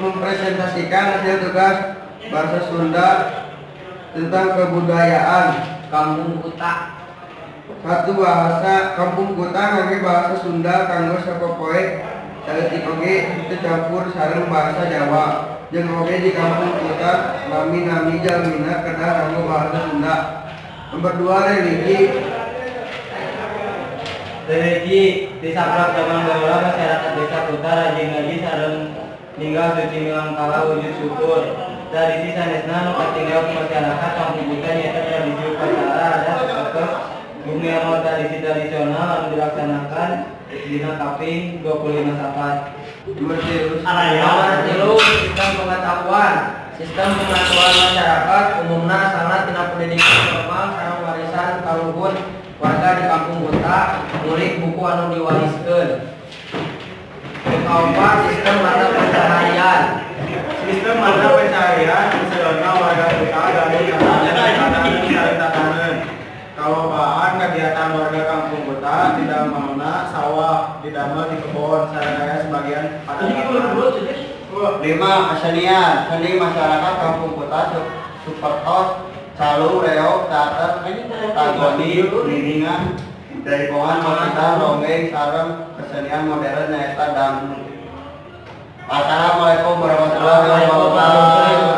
Mempresentasikan hasil tugas bahasa Sunda tentang kebudayaan Kampung Kuta. Satu, bahasa Kampung Kuta ngangge bahasa Sunda kanggo sapopoe saeutik oge tercampur sareng bahasa Jawa. Jeung oge di Kampung Kuta nami jalmina kedah kanggo bahasa Sunda. Nomor 2, religi di saprap zaman baheula masyarakat desa Kuta rajin ngaji sareng ninggal suci milang kala wujud syukur. Tradisi sanesna nu katinggal ku masyarakat Kampung Kuta nyaeta tradisi upacara adat sapertos bumi amal tradisi tradisional anu dilaksanakan dina kaping 25 Sapar. Nomor 3, sistem pengetahuan. Sistem pengetahuan masyarakat umumna sangat tina pendidikan formal sareng warisan kaluhur warga di Kampung Kuta ngulik buku anu diwariskeun. Keempat, sistem mata pencaharian. Sistem mata pencaharian misalnya warga Kuta dari tatanan. Kalobaan kegiatan warga Kampung Kuta tidak mauna sawah, didamel di kebun, sareng sebagian padanan. 5, kesenian. Seni masyarakat Kampung Kuta supertos, calu, reog, teater, tagoni, liringan, daikongan, gitar, dongeng, sareng kesenian modern nyaeta dangdut. Assalamualaikum warahmatullahi wabarakatuh.